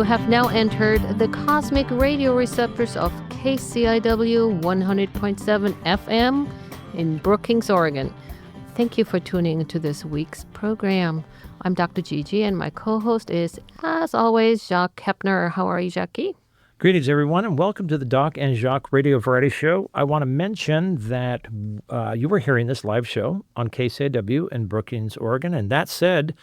have now entered the cosmic radio receptors of KCIW 100.7 FM in Brookings, Oregon. Thank you for tuning into this week's program. I'm Dr. Gigi, and my co-host is, as always, Jacques Kepner. How are you, Jackie? Greetings, everyone, and welcome to the Doc and Jacques Radio Variety Show. I want to mention that you were hearing this live show on KCIW in Brookings, Oregon. And that said,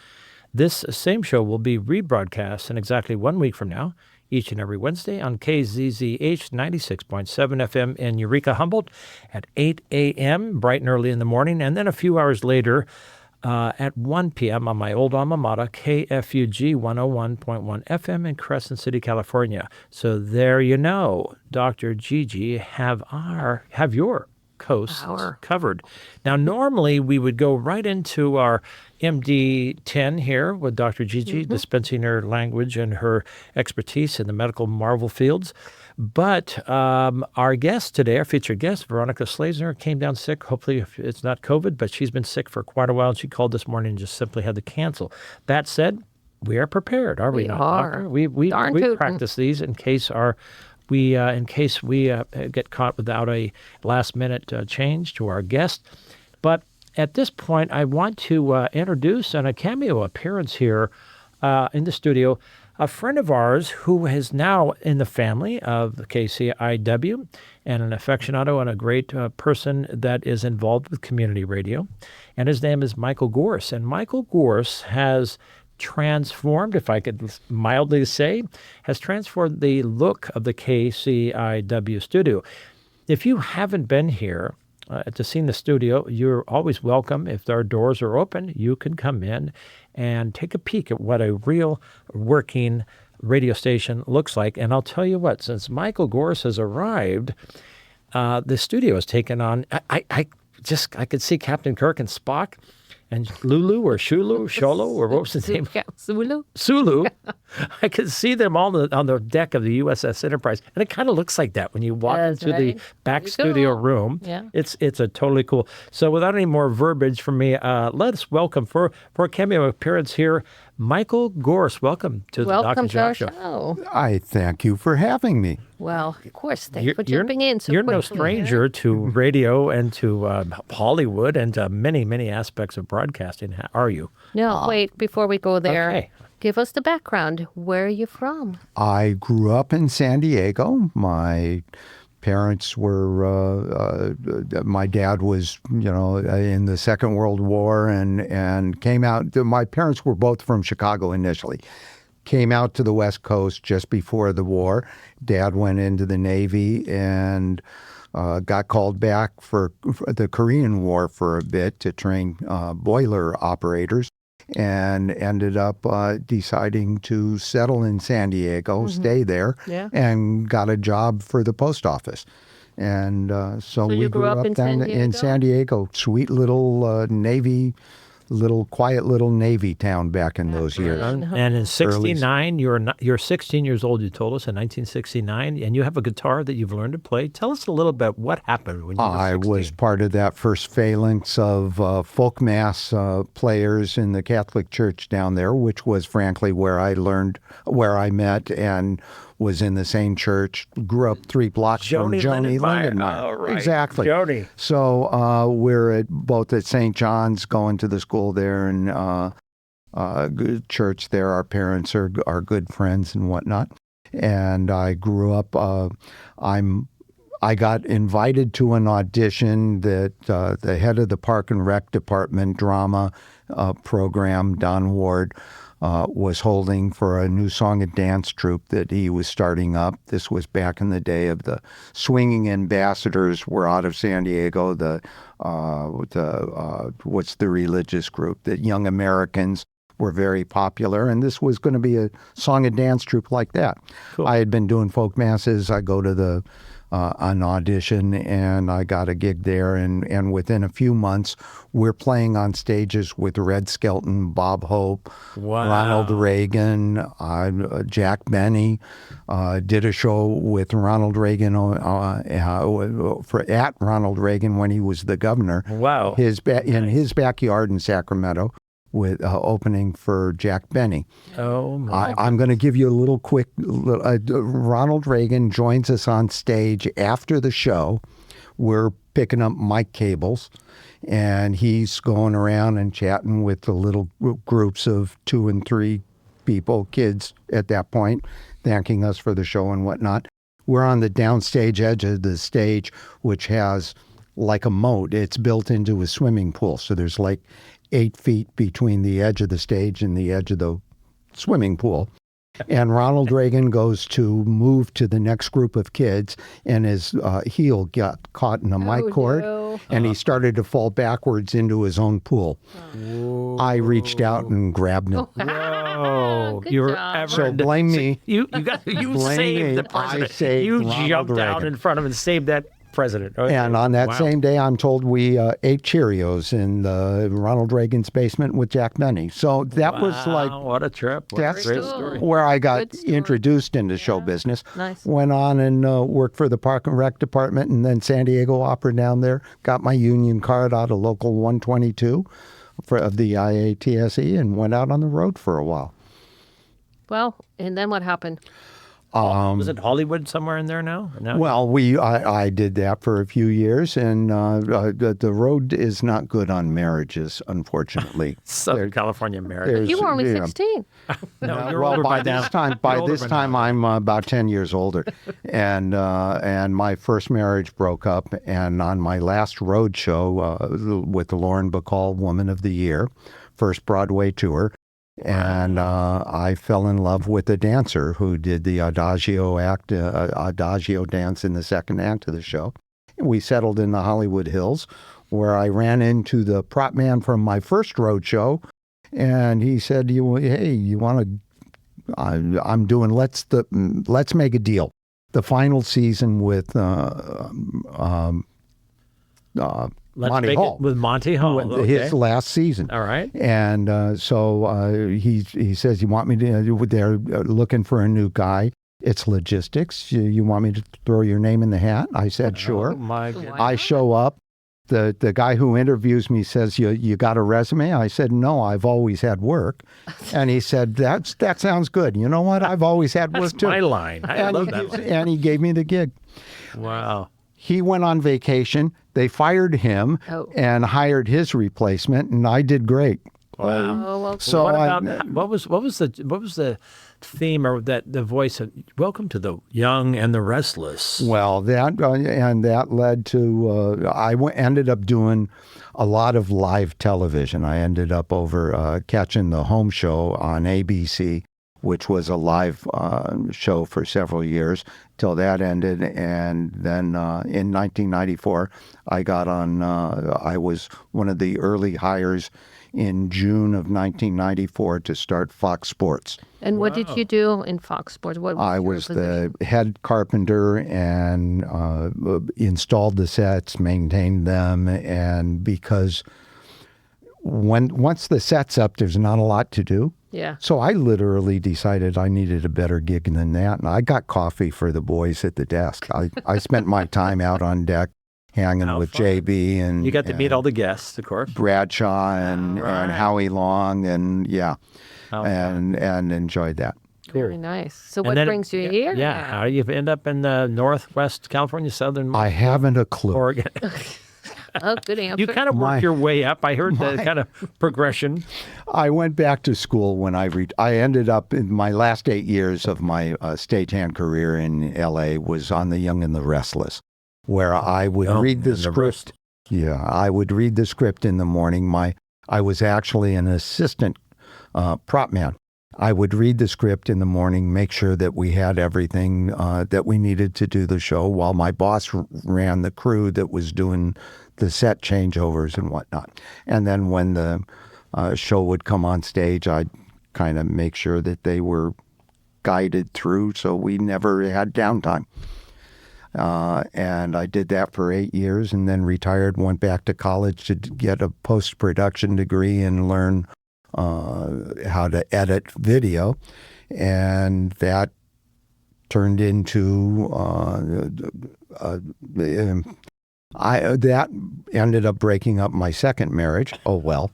this same show will be rebroadcast in exactly 1 week from now, each and every Wednesday on KZZH 96.7 FM in Eureka, Humboldt at 8 a.m., bright and early in the morning. And then a few hours later, at 1 p.m. on my old alma mater, KFUG 101.1 FM in Crescent City, California. So there you know, Dr. Gigi have your coasts covered. Now, normally we would go right into our MD 10 here with Dr. Gigi, dispensing her language and her expertise in the medical marvel fields. But our guest today, our featured guest, Veronica Slazner, came down sick. Hopefully it's not COVID, but she's been sick for quite a while. She called this morning and just simply had to cancel. That said, we are prepared, are we not? Are. We practice these in case we get caught without a last-minute change to our guest. But at this point, I want to introduce on a cameo appearance here in the studio a friend of ours who is now in the family of the KCIW and an aficionado and a great person that is involved with community radio. And his name is Michael Gorse. And Michael Gorse has transformed, if I could mildly say, has transformed the look of the KCIW studio. If you haven't been here to see the studio, you're always welcome. If our doors are open, you can come in and take a peek at what a real working radio station looks like. And I'll tell you what, since Michael Gorse has arrived, the studio has taken on, I could see Captain Kirk and Spock and Lulu or Shulu, Sholo, or what was his name? Sulu. I could see them all on the deck of the USS Enterprise. And it kind of looks like that when you walk into the back studio room. Yeah. It's a totally cool. So without any more verbiage from me, let's welcome for a cameo appearance here, Michael Gorse. Welcome to the Doc and Jacques Show. I thank you for having me. Well, of course. Thanks for jumping in so You're quickly. No stranger to radio and to Hollywood and to many, many aspects of broadcasting, are you? No, wait, before we go there, okay. Give us the background. Where are you from? I grew up in San Diego. My parents were, my dad was, in the Second World War and came out. My parents were both from Chicago initially. Came out to the West Coast just before the war. Dad went into the Navy and got called back for the Korean War for a bit to train boiler operators, and ended up deciding to settle in San Diego, stay there, and got a job for the post office. And so we grew up down in San Diego, sweet little quiet little Navy town back in those years. And in 69, you're 16 years old, you told us, in 1969, and you have a guitar that you've learned to play. Tell us a little bit what happened when you were 16. I was part of that first phalanx of folk mass players in the Catholic Church down there, which was frankly where I met and was in the same church, grew up 3 blocks from Joni Lindenmeyer. Oh, right. Exactly. Joni. So we're both at St. John's, going to the school there, and good church there. Our parents are good friends and whatnot. And I grew up, I got invited to an audition that the head of the Park and Rec Department drama program, Don Ward, was holding for a new song and dance troupe that he was starting up. This was back in the day of the swinging ambassadors were out of San Diego, what's the religious group, that Young Americans were very popular, and this was going to be a song and dance troupe like that. Cool. I had been doing folk masses. I go to an audition, and I got a gig there, and within a few months, we're playing on stages with Red Skelton, Bob Hope, Ronald Reagan, Jack Benny, did a show with Ronald Reagan at Ronald Reagan when he was the governor. Wow. In his backyard in Sacramento. with opening for Jack Benny. Oh, my. I'm going to give you a little quick. Ronald Reagan joins us on stage after the show. We're picking up mic cables, and he's going around and chatting with the little groups of 2 and 3 people, kids at that point, thanking us for the show and whatnot. We're on the downstage edge of the stage, which has like a moat. It's built into a swimming pool. So there's like 8 feet between the edge of the stage and the edge of the swimming pool. And Ronald Reagan goes to move to the next group of kids, and his heel got caught in a mic cord, and he started to fall backwards into his own pool. Whoa. I reached out and grabbed him. Whoa. Good You were job. ever So blame me. You Blame saved me. the president. I saved You Ronald jumped out Reagan. in front of him and saved that president. Okay. And on that Wow. same day, I'm told we ate Cheerios in Ronald Reagan's basement with Jack Benny. So that was like, Wow, what a trip. What a that's great cool. story. where I got Good story. introduced into show business. Nice. Went on and worked for the Park and Rec department, and then San Diego Opera down there. Got my union card out of Local 122 of the IATSE, and went out on the road for a while. Well, and then what happened? Was it Hollywood somewhere in there now? No. Well, I did that for a few years, and the road is not good on marriages, unfortunately. Southern California marriage. there's- You were only yeah. 16. No, you're well, older by by now. this time, You're by older this by time, now. I'm about 10 years older, and my first marriage broke up. And on my last road show with the Lauren Bacall Woman of the Year, first Broadway tour, and I fell in love with a dancer who did the Adagio dance in the second act of the show. We settled in the Hollywood Hills, where I ran into the prop man from my first road show, and he said, "Hey, you want to? I'm doing. Let's make a deal. The final season with Let's Monty make Hall. it with Monty Hall. His Okay. last season." All right. And so he says, "You want me to? They're looking for a new guy. It's logistics. You want me to throw your name in the hat?" I said, "Sure." Oh, my goodness. Wow. I show up. The guy who interviews me says, "You got a resume?" I said, "No, I've always had work." And he said, that sounds good. You know what? I've always had work That's too. my line. I and, love he, that line. and he gave me the gig. Wow. He went on vacation. They fired him Oh. and hired his replacement, and I did great. Wow. Oh, well, So what I- about what was the theme or the voice of "Welcome to the Young and the Restless"? Well, that led to ended up doing a lot of live television. I ended up catching the home show on ABC, which was a live show for several years till that ended. And then in 1994, I got on. I was one of the early hires in June of 1994 to start Fox Sports. and what did you do in Fox Sports? What I your was position? the head carpenter and installed the sets, maintained them, and because once the set's up, there's not a lot to do. Yeah. So I literally decided I needed a better gig than that, and I got coffee for the boys at the desk. I spent my time out on deck hanging How with fun. JB and You got to meet and all the guests, of course. Bradshaw and Right. Howie Long, and How and enjoyed that. Very nice. So And what then- brings you here? Yeah. How do you end up in Northwest California, Southern I haven't a clue. Oregon? Oh, good answer. You kind of worked your way up. I heard the kind of progression. I went back to school when I ended up in my last 8 years of my stagehand career in L.A. was on The Young and the Restless, where I would Young read the and the script. Yeah, I would read the script in the morning. I was actually an assistant prop man. I would read the script in the morning, make sure that we had everything that we needed to do the show, while my boss ran the crew that was doing the set changeovers and whatnot. And then when the show would come on stage, I'd kind of make sure that they were guided through, so we never had downtime. And I did that for 8 years, and then retired, went back to college to get a post-production degree and learn how to edit video. And that turned into that ended up breaking up my second marriage. Oh, well.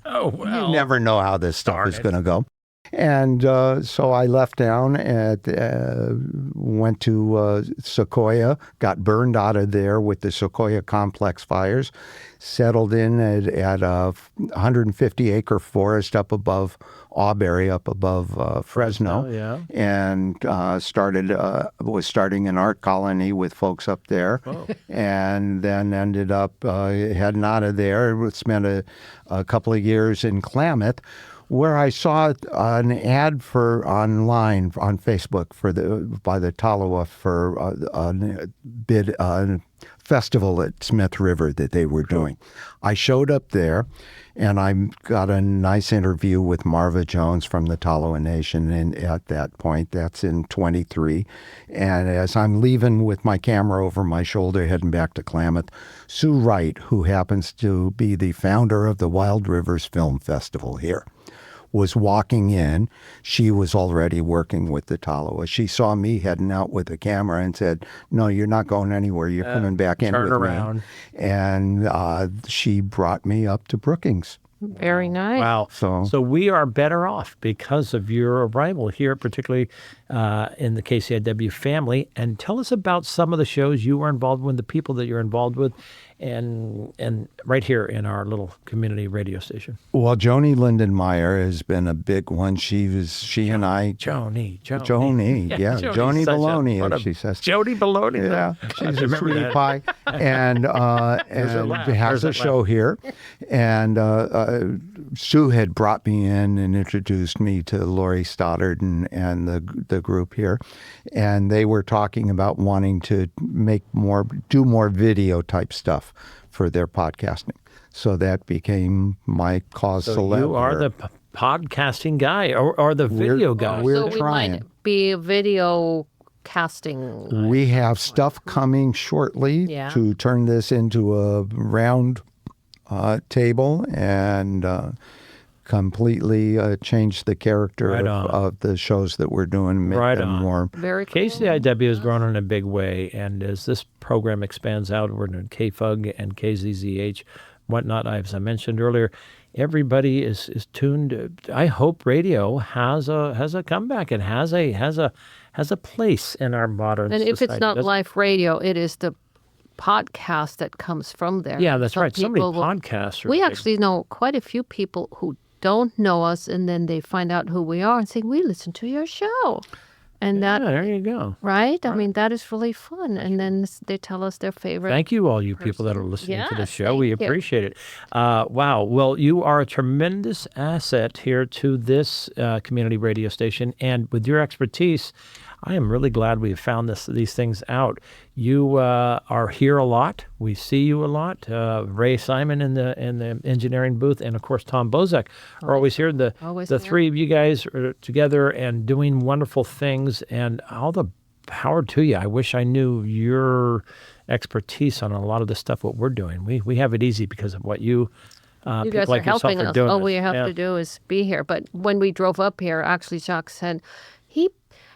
Oh, well. You never know how this stuff Darn is it. going to go. And so I left town and went to Sequoia, got burned out of there with the Sequoia complex fires, settled in at a 150-acre forest up above Auberry, up above Fresno, yeah. and was starting an art colony with folks up there, and then ended up heading out of there. Spent a couple of years in Klamath, where I saw an ad online on Facebook by the Taloa for a festival at Smith River that they were doing. I showed up there, and I got a nice interview with Marva Jones from the Taloa Nation. And at that point, that's in 23. And as I'm leaving with my camera over my shoulder, heading back to Klamath, Sue Wright, who happens to be the founder of the Wild Rivers Film Festival here, was walking in. She was already working with the Taloa. She saw me heading out with the camera and said, "No, you're not going anywhere. You're coming back in turn with around." me." And she brought me up to Brookings. Very nice. Wow. So we are better off because of your arrival here, particularly in the KCIW family. And tell us about some of the shows you were involved with, the people that you're involved with, and right here in our little community radio station. Well, Joni Lindenmeyer has been a big one. She and I. Joni. Yeah, Joni's Joni such Baloney, a- as she says. Joni Baloney. Yeah, she's a remember sweetie that. pie, and laugh. has There's a that show here. And Sue had brought me in and introduced me to Lori Stoddard and the group here, and they were talking about wanting to do more video type stuff for their podcasting. So that became my cause So célèbre. you are the podcasting guy or the video guy. we're so we trying. might be a video casting. We have stuff coming shortly Yeah. to turn this into a round table and completely change the character Right on. of the shows that we're doing, make Right them on. more. Very cool. KCIW has grown in a big way, and as this program expands outward in KFUG and KZZH, whatnot, as I mentioned earlier, everybody is tuned. I hope radio has a comeback and has a place in our modern And society. if it's not That's- live radio, it is the podcast that comes from there. yeah, that's right. So many people will- podcasts. Are We big. actually know quite a few people who don't know us, and then they find out who we are and say, "We listen to your show," and Yeah, that there you go. right. I mean, that is really fun. And then they tell us their favorite. Thank you, all you people that are listening to the Yes, show. We thank you. appreciate it. Wow. Well, you are a tremendous asset here to this community radio station. And with your expertise, I am really glad we have found these things out. You are here a lot. We see you a lot. Ray Simon in the engineering booth, and of course Tom Bozek are always here. Always The here. three of you guys are together and doing wonderful things. And all the power to you. I wish I knew your expertise on a lot of the stuff what we're doing. We have it easy because of what you. You people guys like are yourself helping are us. doing All this. we have Yeah. to do is be here. But when we drove up here, actually, Jacques said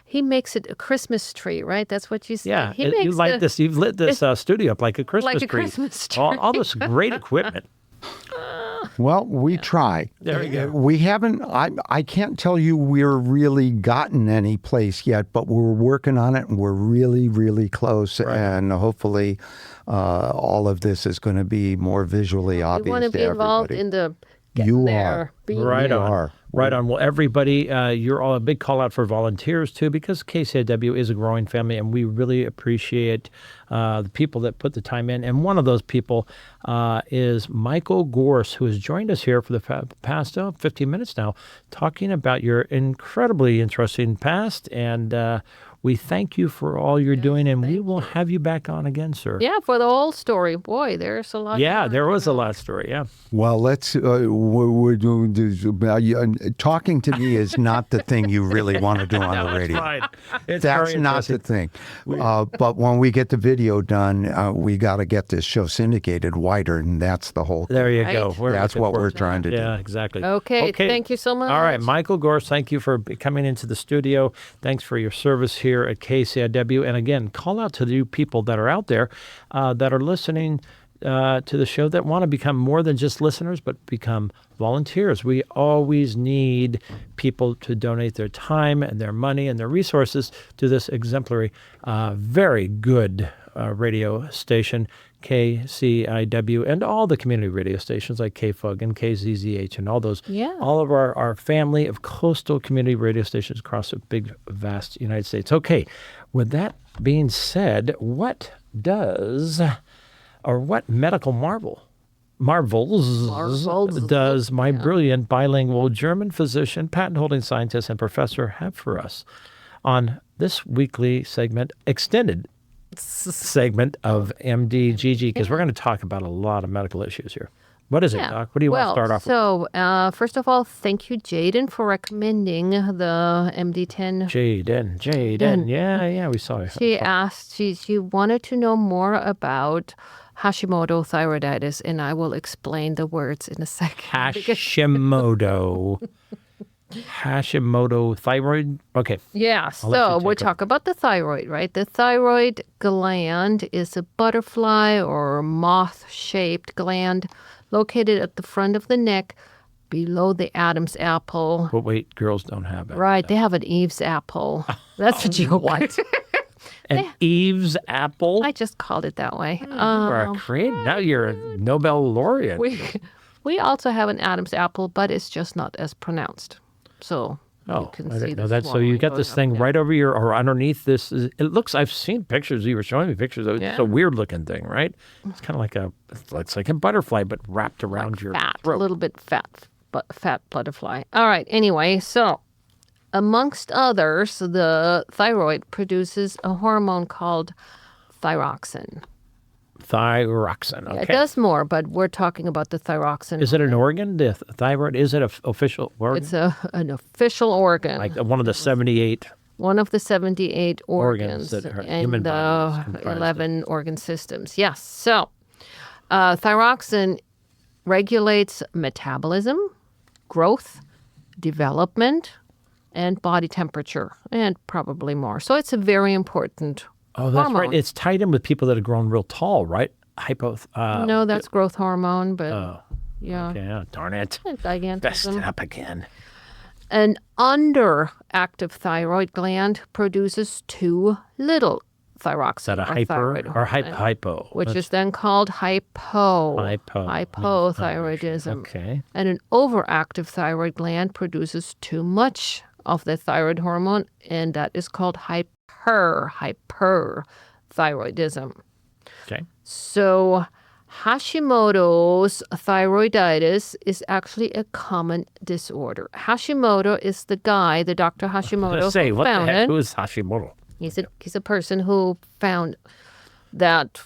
he makes it a Christmas tree, right? That's what you said. Yeah, he you makes like this. You've lit this studio up like a Christmas like a tree. Christmas All this great equipment. Well, we try. There you go. We haven't, I can't tell you we're really gotten any place yet, but we're working on it and we're really, really close. Right. And hopefully all of this is going to be more visually You obvious want to to be involved everybody. in the You there, are. being Right We on. are. Right on. Well, everybody, you're all a big call out for volunteers too, because KCIW is a growing family, and we really appreciate the people that put the time in. And one of those people is Michael Gorse, who has joined us here for the past 15 minutes now, talking about your incredibly interesting past. And we thank you for all you're doing, and we will have you back on again, sir. Yeah, for the whole story. Boy, there's a lot. Yeah, more. there was a lot of story. Yeah. Well, we're doing talking to me is not the thing you really want to do on the radio. Fine. It's That's very not the interesting. thing. But when we get the video done, we got to get this show syndicated wider, and that's the whole thing. There you Right. go. That's what we're trying to do. Yeah, exactly. Okay, thank you so much. All right, Michael Gorse, thank you for coming into the studio. Thanks for your service here at KCIW. And again, call out to you people that are out there that are listening. to the show that want to become more than just listeners, but become volunteers. We always need people to donate their time and their money and their resources to this exemplary, very good radio station, KCIW, and all the community radio stations like KFUG and KZZH and all those. Yeah. All of our family of coastal community radio stations across the big, vast United States. Okay, with that being said, what medical marvels does my brilliant bilingual German physician, patent-holding scientist, and professor have for us on this weekly extended segment of MDGG? Because we're going to talk about a lot of medical issues here. What is it, Doc? What do you want to start off with? So, first of all, thank you, Jaden, for recommending the MD10. Jaden. Yeah, we saw it. She asked, she wanted to know more about Hashimoto thyroiditis, and I will explain the words in a second. Hashimoto thyroid? Okay. Yeah, so we'll talk about the thyroid, right? The thyroid gland is a butterfly or moth-shaped gland located at the front of the neck below the Adam's apple. But wait, girls don't have it. Right, they have an Eve's apple. That's a joke. What? An Eve's apple? I just called it that way. Now you're a Nobel laureate. We also have an Adam's apple, but it's just not as pronounced. So you can I see didn't know that. So you got this thing right over your, or underneath this. It looks, I've seen pictures. You were showing me pictures of it. It's a weird looking thing, right? It's kind of like a butterfly, but wrapped around your throat. A little bit fat butterfly. All right. Anyway, so amongst others, the thyroid produces a hormone called thyroxine. Okay. It does more, but we're talking about the thyroxine. Is it an organ? The thyroid, is it an official organ? It's an official organ. Like one of the 78? One of the 78 organs that are in human the bodies 11 organ systems. Yes. So thyroxine regulates metabolism, growth, development, and body temperature, and probably more. So it's a very important that's hormone. right. It's tied in with people that have grown real tall, right? No, that's growth hormone, but yeah. Okay, darn it. Gigantism. Messed it up again. An underactive thyroid gland produces too little thyroxine. Is that a hyper or hypo? Which is then called hypothyroidism. Okay. And an overactive thyroid gland produces too much of the thyroid hormone, and that is called hyperthyroidism. Okay. So Hashimoto's thyroiditis is actually a common disorder. Hashimoto is the Dr. Hashimoto what found the heck? it. Who is Hashimoto? He's a person who found that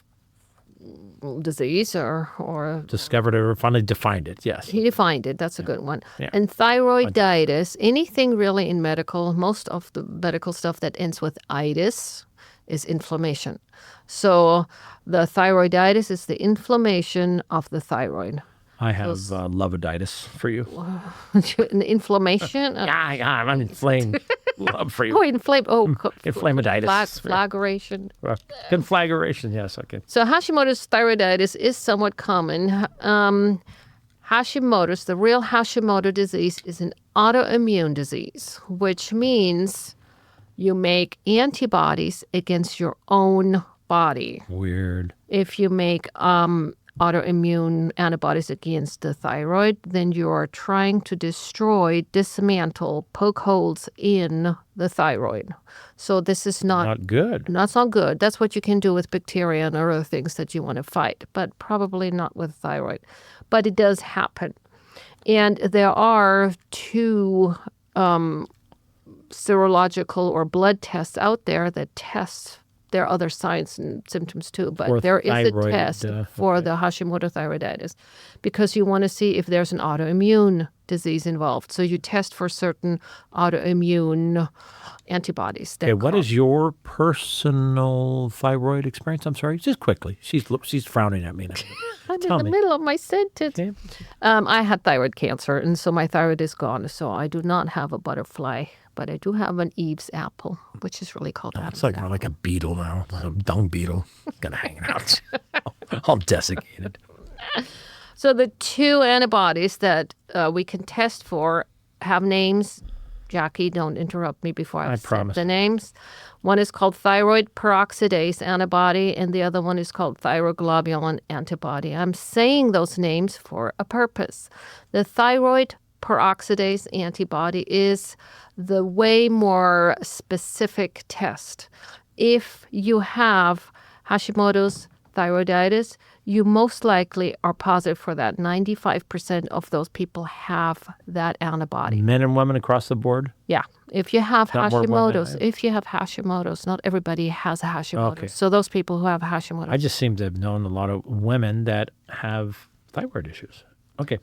disease or discovered it or finally defined it. Yes. He defined it. That's a good one. Yeah. And thyroiditis, anything really in medical, most of the medical stuff that ends with itis is inflammation. So the thyroiditis is the inflammation of the thyroid. I have loveitis for you. An inflammation? Yeah, I'm inflamed. Love for you. Oh, inflammiditis. Flagellation. Conflagration, yes, okay. So Hashimoto's thyroiditis is somewhat common. Hashimoto's, the real Hashimoto disease, is an autoimmune disease, which means you make antibodies against your own body. Weird. If you make autoimmune antibodies against the thyroid, then you are trying to destroy, dismantle, poke holes in the thyroid. So this is not good. That's not good. That's what you can do with bacteria and other things that you want to fight, but probably not with thyroid. But it does happen. And there are two serological or blood tests out there that test. There are other signs and symptoms too, but there is a test for the Hashimoto thyroiditis because you want to see if there's an autoimmune disease involved. So you test for certain autoimmune antibodies. Okay, what is your personal thyroid experience? I'm sorry, just quickly. She's frowning at me now. I'm in the middle of my sentence. Okay. I had thyroid cancer, and so my thyroid is gone. So I do not have a butterfly, but I do have an Eve's apple, which is really called Adam's It's like apple. more like a beetle now, a dung beetle. Gonna hang out All desiccated. So the two antibodies that we can test for have names. Jackie, don't interrupt me before I've said promise. the names. One is called thyroid peroxidase antibody, and the other one is called thyroglobulin antibody. I'm saying those names for a purpose. The thyroid peroxidase antibody is the way more specific test. If you have Hashimoto's thyroiditis, you most likely are positive for that. 95% of those people have that antibody. Men and women across the board? Yeah. If you have Not more women, Hashimoto's, not everybody has a Hashimoto's. Okay. So those people who have Hashimoto's. I just seem to have known a lot of women that have thyroid issues. Okay.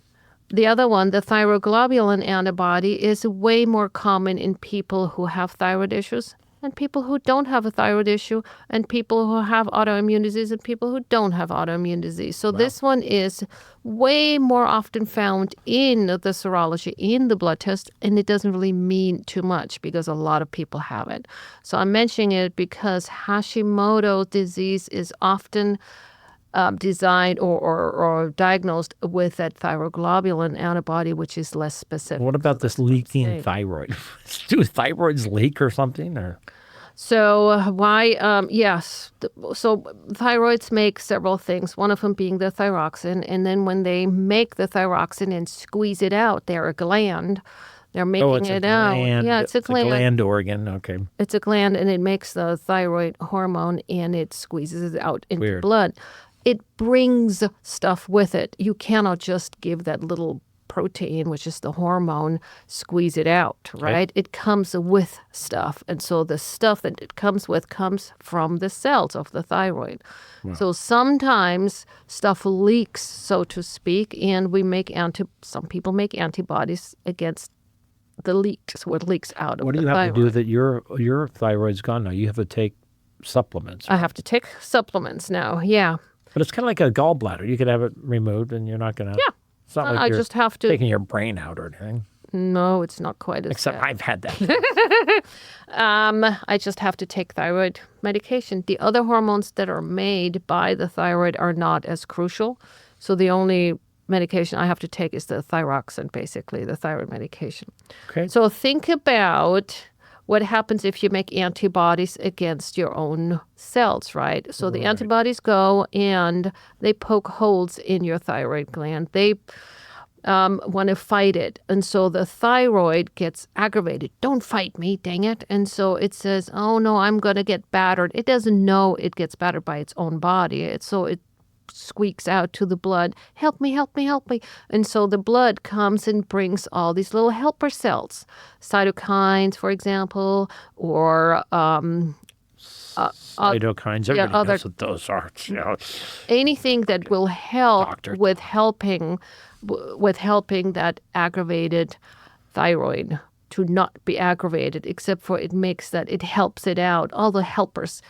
The other one, the thyroglobulin antibody, is way more common in people who have thyroid issues and people who don't have a thyroid issue and people who have autoimmune disease and people who don't have autoimmune disease. So this one is way more often found in the serology, in the blood test, and it doesn't really mean too much because a lot of people have it. So I'm mentioning it because Hashimoto disease is often designed or diagnosed with that thyroglobulin antibody, which is less specific. What about this leaking thyroid? Do thyroids leak or something? Or So yes. So thyroids make several things, one of them being the thyroxine. And then when they make the thyroxine and squeeze it out, they're a gland. They're making it out. Yeah, it's a gland. It's a gland organ. Okay. It's a gland, and it makes the thyroid hormone, and it squeezes it out into blood. It brings stuff with it. You cannot just give that little protein, which is the hormone, squeeze it out, right? It comes with stuff. And so the stuff that it comes with comes from the cells of the thyroid. Wow. So sometimes stuff leaks, so to speak, and we make some people make antibodies against the leak, so it leaks out of the thyroid. What do you have to do that your thyroid's gone now? You have to take supplements. I have to take supplements now, yeah. But it's kind of like a gallbladder. You could have it removed, and you're not going to. Yeah. It's not like I you're just have to. taking your brain out or anything. No, it's not quite as Except bad. I've had that. I just have to take thyroid medication. The other hormones that are made by the thyroid are not as crucial. So the only medication I have to take is the thyroxine, basically, the thyroid medication. Okay. So think about what happens if you make antibodies against your own cells, right? So the antibodies go and they poke holes in your thyroid gland. They want to fight it. And so the thyroid gets aggravated. Don't fight me, dang it. And so it says, oh, no, I'm going to get battered. It doesn't know it gets battered by its own body. So it squeaks out to the blood, help me, help me, help me. And so the blood comes and brings all these little helper cells, cytokines, for example, or cytokines. Everybody knows what those are. Anything that will help with helping that aggravated thyroid to not be aggravated, except for it helps it out. All the helpers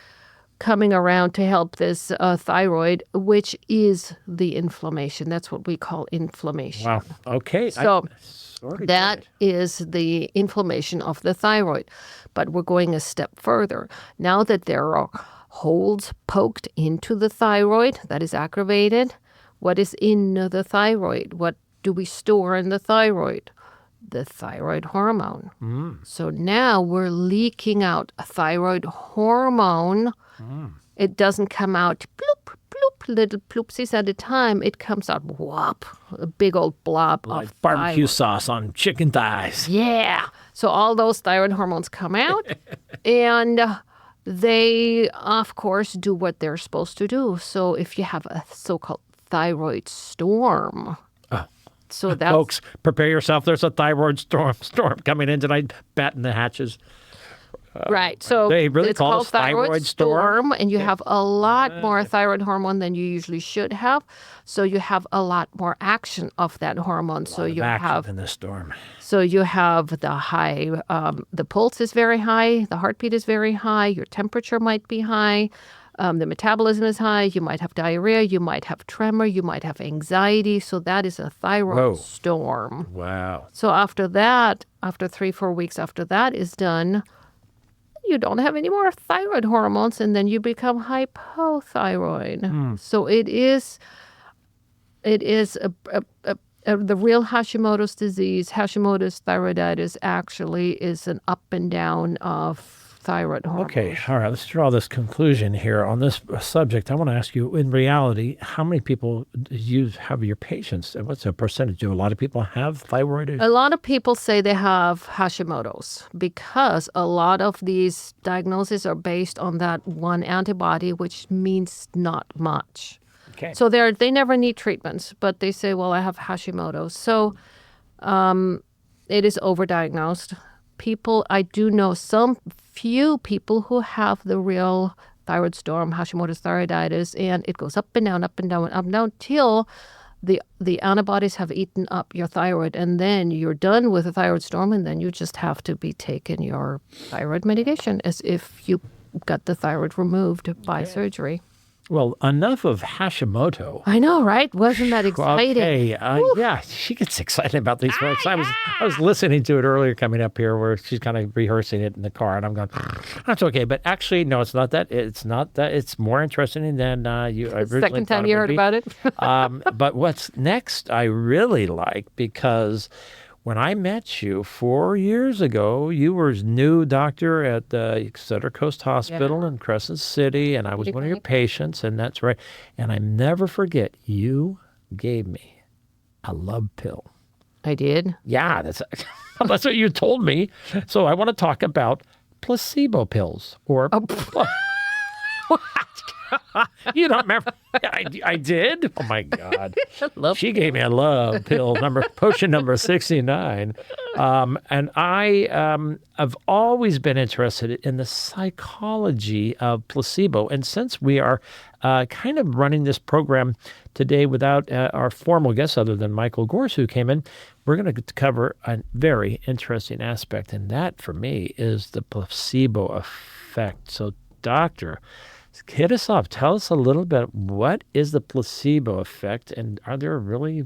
coming around to help this thyroid, which is the inflammation. That's what we call inflammation. Wow. Okay. So that is the inflammation of the thyroid. But we're going a step further. Now that there are holes poked into the thyroid that is aggravated, what is in the thyroid? What do we store in the thyroid? The thyroid hormone. So now we're leaking out a thyroid hormone. It doesn't come out bloop, bloop, little ploopsies at a time. It comes out whop, a big old blob like of barbecue thyroid. sauce on chicken thighs. Yeah. So all those thyroid hormones come out and they, of course, do what they're supposed to do. So if you have a so-called thyroid storm, so that's... Folks, prepare yourself. There's a thyroid storm coming in tonight. Batten the hatches. Right. So they really it's call called it thyroid storm? and you have a lot more thyroid hormone than you usually should have. So you have a lot more action of that hormone. So you have in the storm. So you have the high, the pulse is very high, the heartbeat is very high, your temperature might be high, the metabolism is high, you might have diarrhea, you might have tremor, you might have anxiety. So that is a thyroid storm. Wow. So after that, after 3-4 weeks after that is done, you don't have any more thyroid hormones, and then you become hypothyroid. So it is the real Hashimoto's disease. Hashimoto's thyroiditis actually is an up and down of thyroid hormones. Okay, all right, let's draw this conclusion here on this subject. I want to ask you, in reality, how many people do you have your patients? What's the percentage? Do a lot of people have thyroid? A lot of people say they have Hashimoto's because a lot of these diagnoses are based on that one antibody, which means not much. Okay. So they never need treatments, but they say, well, I have Hashimoto's. So it is overdiagnosed. I do know some few people who have the real thyroid storm, Hashimoto's thyroiditis, and it goes up and down, up and down, up and down till the antibodies have eaten up your thyroid, and then you're done with the thyroid storm, and then you just have to be taking your thyroid medication as if you got the thyroid removed by surgery. Well, enough of Hashimoto. I know, right? Wasn't that exciting? Okay, yeah, she gets excited about these folks. I was listening to it earlier coming up here where she's kind of rehearsing it in the car, and I'm going, that's okay. But actually, no, it's not that. It's not that. It's more interesting than you originally Second time you heard about it? But what's next I really like, because when I met you 4 years ago, you were new doctor at the Sutter Coast Hospital in Crescent City, and I was one of your patients, and that's right. And I never forget, you gave me a love pill. I did? Yeah, that's what you told me. So I want to talk about placebo pills, or... You don't remember? I did? Oh, my God. She gave me a love pill, potion number 69. And I have always been interested in the psychology of placebo. And since we are kind of running this program today without our formal guest, other than Michael Gorse, who came in, we're going to cover a very interesting aspect. And that, for me, is the placebo effect. So, doctor, hit us off. Tell us a little bit, what is the placebo effect, and are there really...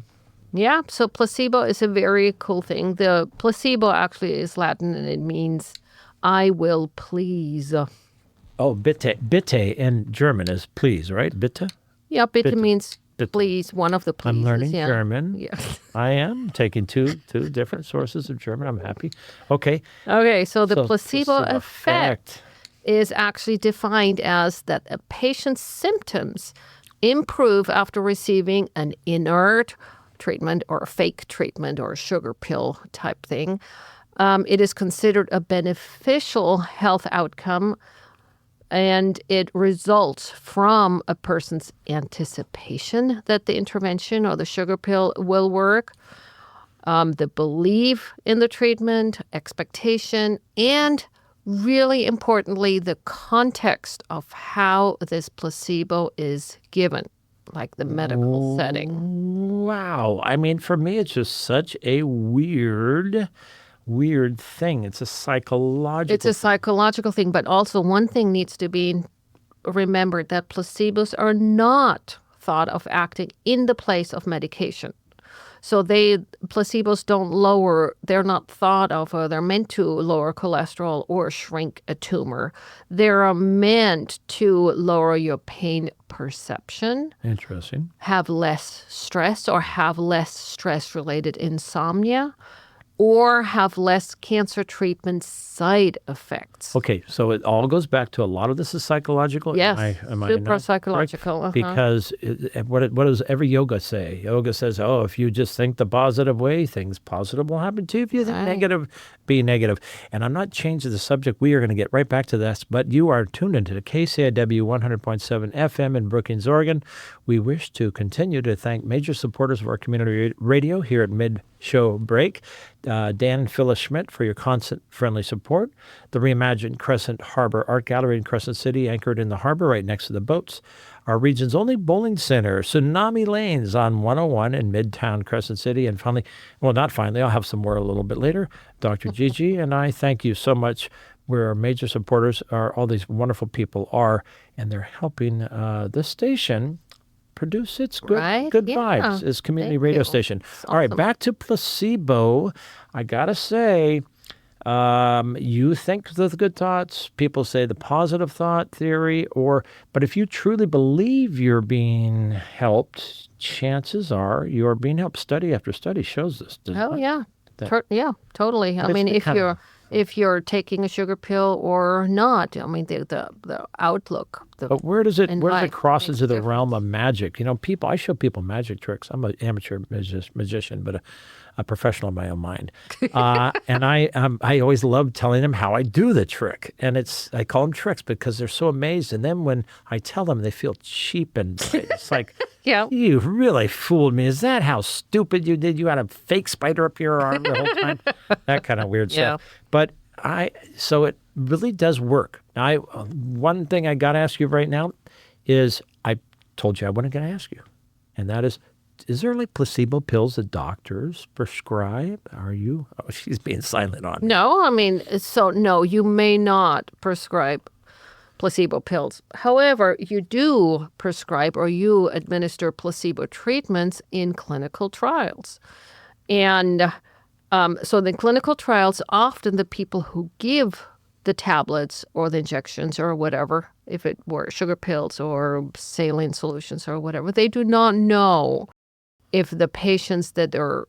Yeah, so placebo is a very cool thing. The placebo actually is Latin, and it means I will please. Oh, bitte. Bitte in German is please, right? Bitte? Yeah, bitte means bitte. Please, one of the pleases. I'm learning yeah. German. Yeah. I am taking two different sources of German. I'm happy. Okay. Okay, so the placebo effect is actually defined as that a patient's symptoms improve after receiving an inert treatment or a fake treatment or a sugar pill type thing. It is considered a beneficial health outcome, and it results from a person's anticipation that the intervention or the sugar pill will work, the belief in the treatment, expectation, and really importantly, the context of how this placebo is given, like the medical setting. Wow. I mean, for me, it's just such a weird thing. It's a psychological thing, but also one thing needs to be remembered, that placebos are not thought of acting in the place of medication. So placebos don't lower, they're not thought of, or they're meant to lower cholesterol or shrink a tumor. They're meant to lower your pain perception. Interesting. Have less stress, or have less stress-related insomnia, or have less cancer treatment side effects. Okay, so it all goes back to a lot of this is psychological? Yes, am I super psychological. Right? Because what does every yoga say? Yoga says, if you just think the positive way, things positive will happen to you. If you think negative, be negative. And I'm not changing the subject. We are going to get right back to this, but you are tuned into the KCIW 100.7 FM in Brookings, Oregon. We wish to continue to thank major supporters of our community radio here at mid-show break. Dan and Phyllis Schmidt for your constant friendly support. The reimagined Crescent Harbor Art Gallery in Crescent City, anchored in the harbor right next to the boats. Our region's only bowling center, Tsunami Lanes on 101 in Midtown Crescent City. And finally, well, not finally, I'll have some more a little bit later. Dr. Gigi and I thank you so much. Where our major supporters are, all these wonderful people are, and they're helping this station produce its good vibes, its community radio station. Awesome. All right, back to placebo. I got to say, You think the good thoughts, people say the positive thought theory, but if you truly believe you're being helped, chances are you're being helped. Study after study shows this. Oh, yeah. That- Yeah, totally. I it's mean, the kind of- if you're taking a sugar pill or not, I mean, the outlook. But where does it life cross makes into a the realm of magic? I show people magic tricks. I'm an amateur magician, but a professional in my own mind. And I always love telling them how I do the trick. And I call them tricks because they're so amazed. And then when I tell them, they feel cheap and it's like, Yeah. you really fooled me. Is that how stupid you did? You had a fake spider up your arm the whole time? That kind of weird stuff. But so it really does work. Now, one thing I got to ask you right now is I told you I wasn't going to ask you. And that is there like placebo pills that doctors prescribe? Oh, she's being silent on me. No, I mean, no, you may not prescribe placebo pills. However, you do prescribe or you administer placebo treatments in clinical trials. And so the clinical trials, often the people who give the tablets or the injections or whatever, if it were sugar pills or saline solutions or whatever, they do not know if the patients that are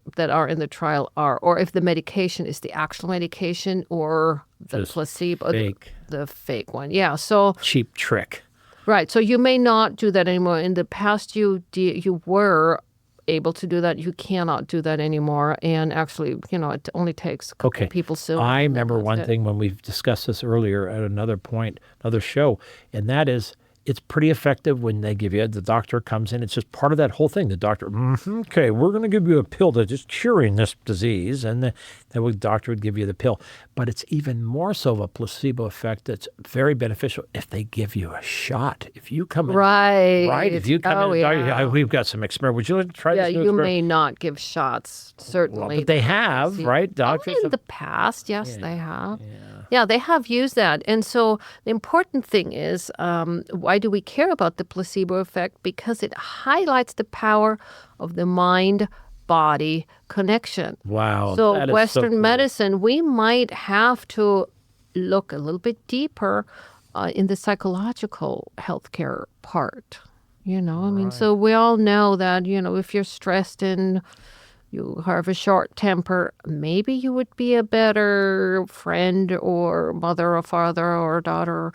in the trial or if the medication is the actual medication or the Just placebo, fake. the fake one. Yeah. So Cheap trick. right. So you may not do that anymore. In the past, you were able to do that. You cannot do that anymore. And actually, it only takes a couple people soon. I remember one thing when we've discussed this earlier at another point, another show, and that is it's pretty effective when they give you, the doctor comes in. It's just part of that whole thing. The doctor, okay, we're going to give you a pill that's just curing this disease. And the doctor would give you the pill. But it's even more so of a placebo effect that's very beneficial if they give you a shot. If you come in. Right. If you come in, yeah. we've got some experiment. Would you like to try Yeah, this new you experiment? may not give shots, certainly. But they have, right? Doctors In have- the past, yes, they have. Yeah, they have used that. And so the important thing is, why do we care about the placebo effect? Because it highlights the power of the mind-body connection. Wow. So that is Western cool. medicine, we might have to look a little bit deeper in the psychological healthcare part. I mean, so we all know that, if you're stressed and you have a short temper, maybe you would be a better friend or mother or father or daughter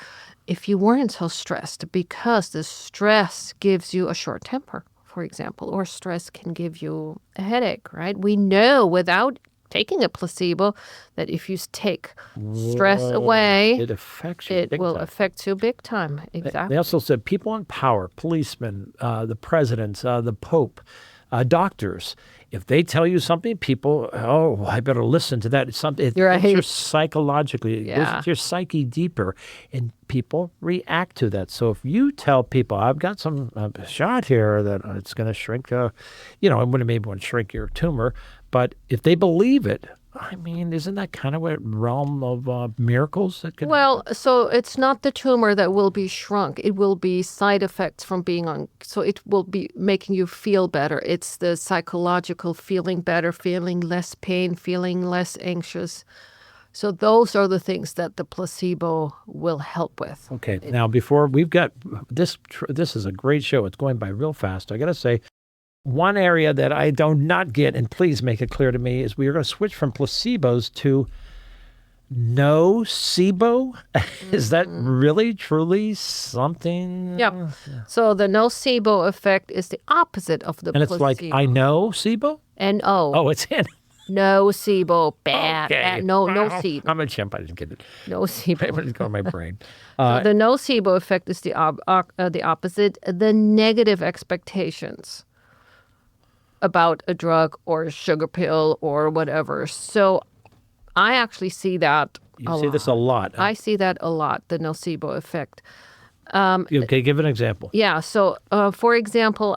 if you weren't so stressed, because the stress gives you a short temper, for example, or stress can give you a headache, right? We know without taking a placebo that if you take stress away, It affects you. it big will time. affect you big time. Exactly. They also said people in power, policemen, the presidents, the Pope, doctors, if they tell you something, people, I better listen to that. It's something. It Right. hits you psychologically. It goes Yeah. into your psyche deeper, and people react to that. So if you tell people, I've got some shot here that it's going to shrink, it wouldn't maybe want to shrink your tumor, but if they believe it, I mean, isn't that kind of a realm of miracles that could Well, so it's not the tumor that will be shrunk. It will be side effects from being on. So it will be making you feel better. It's the psychological feeling better, feeling less pain, feeling less anxious. So those are the things that the placebo will help with. Okay. Now, before we've got this is a great show. It's going by real fast. I got to say, one area that I do not get, and please make it clear to me, is we are going to switch from placebos to nocebo. Is that really, truly something? Yeah. So the nocebo effect is the opposite of the And it's placebo. like, I know SIBO? N-O. Oh, it's in. Nocebo. Bad. Okay. Bad. No, nocebo. I'm a chimp. I didn't get it. Nocebo. It didn't go in my brain. So the nocebo effect is the opposite, the negative expectations about a drug or a sugar pill or whatever. So I actually see that You see this a lot. I see that a lot, the nocebo effect. Okay, give an example. Yeah. So, for example,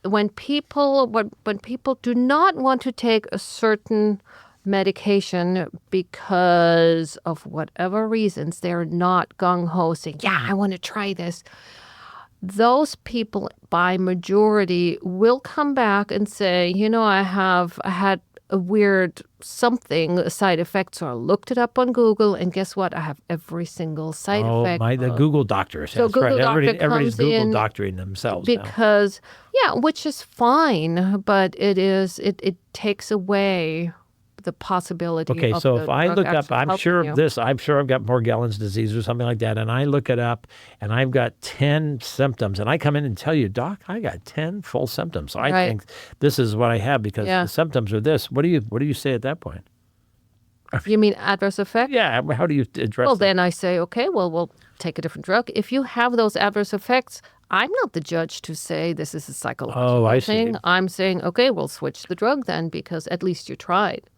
when people do not want to take a certain medication because of whatever reasons, they're not gung-ho saying, yeah, I want to try this. Those people by majority will come back and say, I had a weird something, side effect. So I looked it up on Google, and guess what? I have every single side effect. The Google doctors. So That's Google right. doctor Everybody's comes Google in doctoring themselves now. because, yeah, which is fine, but it takes away the possibility Okay, of so the if I drug look up, actually I'm helping sure you. of this, I'm sure I've got Morgellons disease or something like that, and I look it up, and I've got 10 symptoms, and I come in and tell you, Doc, I got 10 full symptoms. So I Right. think this is what I have because Yeah. the symptoms are this. What do you say at that point? You mean adverse effect? Yeah, how do you address Well, it? then I say, okay, well, we'll take a different drug. If you have those adverse effects, I'm not the judge to say this is a psychological I see. thing. I'm saying, okay, we'll switch the drug then because at least you tried.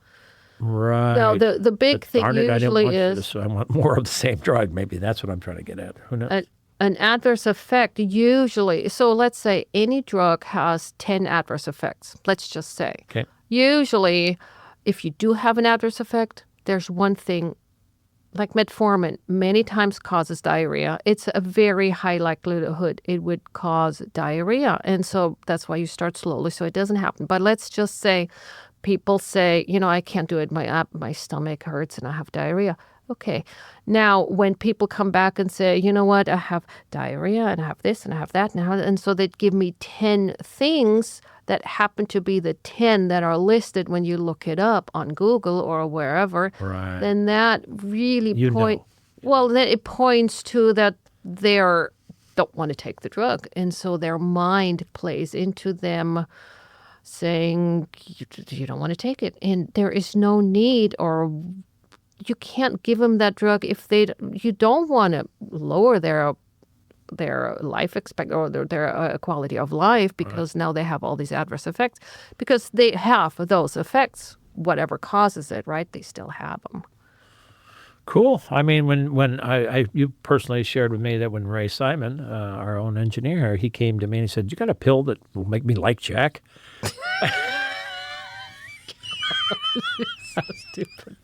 Right. Now, the big But thing darn it, I didn't usually want you to, is so I want more of the same drug. Maybe that's what I'm trying to get at. Who knows? an adverse effect usually. So let's say any drug has 10 adverse effects. Let's just say. Okay. Usually, if you do have an adverse effect, there's one thing, like metformin, many times causes diarrhea. It's a very high likelihood it would cause diarrhea. And so that's why you start slowly so it doesn't happen. But let's just say people say, I can't do it. My stomach hurts and I have diarrhea. Okay. Now, when people come back and say, you know what, I have diarrhea and I have this and I have that, and so they give me 10 things that happen to be the 10 that are listed when you look it up on Google or wherever, Right. then that really know. well, then it points to that they don't want to take the drug. And so their mind plays into them saying, you don't want to take it. And there is no need, or you can't give them that drug if you don't want to lower their life expect or their quality of life because now they have all these adverse effects because they have those effects, whatever causes it, right? They still have them. Cool. I mean, when you personally shared with me that when Ray Simon, our own engineer, he came to me and he said, "You got a pill that will make me like Jack?" So stupid.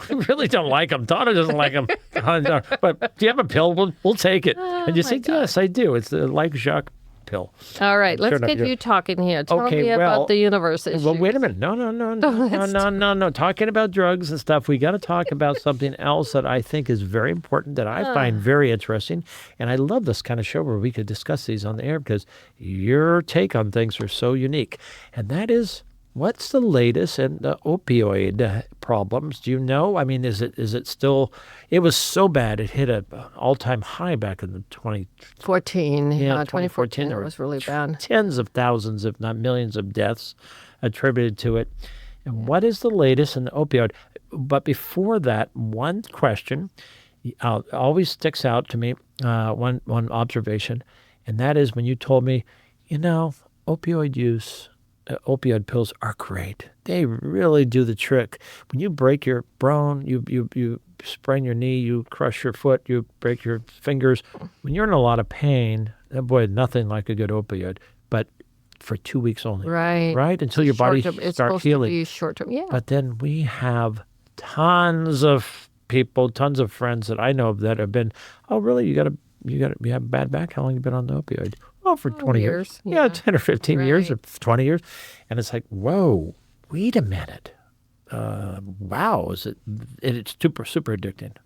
We really don't like him. Donna doesn't like him. But do you have a pill? We'll take it. And you say, yes, I do. It's the like Jacques pill. All right, let's enough, get you talking here. Tell Okay, me well- about the universe issue. Well, wait a minute. No. Talking about drugs and stuff, we got to talk about something else that I think is very important that I find very interesting. And I love this kind of show where we could discuss these on the air because your take on things are so unique. And that is, what's the latest in the opioid problems? Do you know? I mean, is it still? It was so bad it hit an all-time high back in the 2014. Yeah, 2014 there it was really bad. Tens of thousands, if not millions, of deaths attributed to it. And what is the latest in the opioid? But before that, one question always sticks out to me. One observation, and that is when you told me, opioid use. Opioid pills are great. They really do the trick. When you break your bone, you sprain your knee, you crush your foot, you break your fingers. When you're in a lot of pain, boy, nothing like a good opioid. But for 2 weeks only. Right. Until your body It's starts supposed healing. to be short-term. Yeah. But then we have tons of people, tons of friends that I know of that have been, oh, really? You have bad back? How long have you been on the opioid? Oh, for 20 years. Yeah. 10 or 15 years or Right. 20 years. And it's like, whoa, wait a minute. Wow, it's super, super addicting.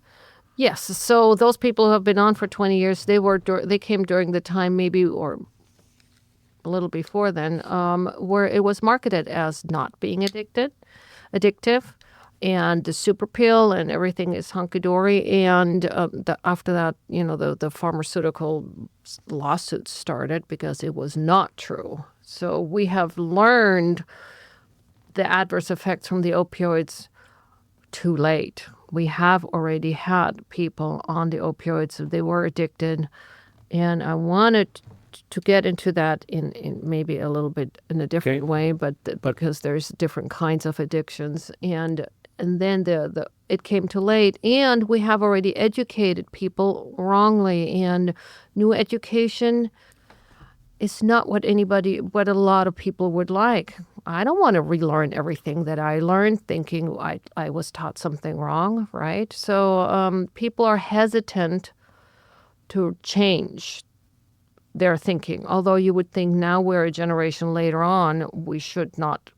Yes. So those people who have been on for 20 years, they came during the time maybe or a little before then, where it was marketed as not being addictive, and the super pill and everything is hunky-dory. And after that, the pharmaceutical lawsuits started because it was not true. So we have learned the adverse effects from the opioids too late. We have already had people on the opioids, so they were addicted. And I wanted to get into that in maybe a little bit in a different way, but because there's different kinds of addictions. And then it came too late, and we have already educated people wrongly. And new education is not what a lot of people would like. I don't want to relearn everything that I learned, thinking I was taught something wrong, right? So people are hesitant to change their thinking. Although you would think now we're a generation later on, we should not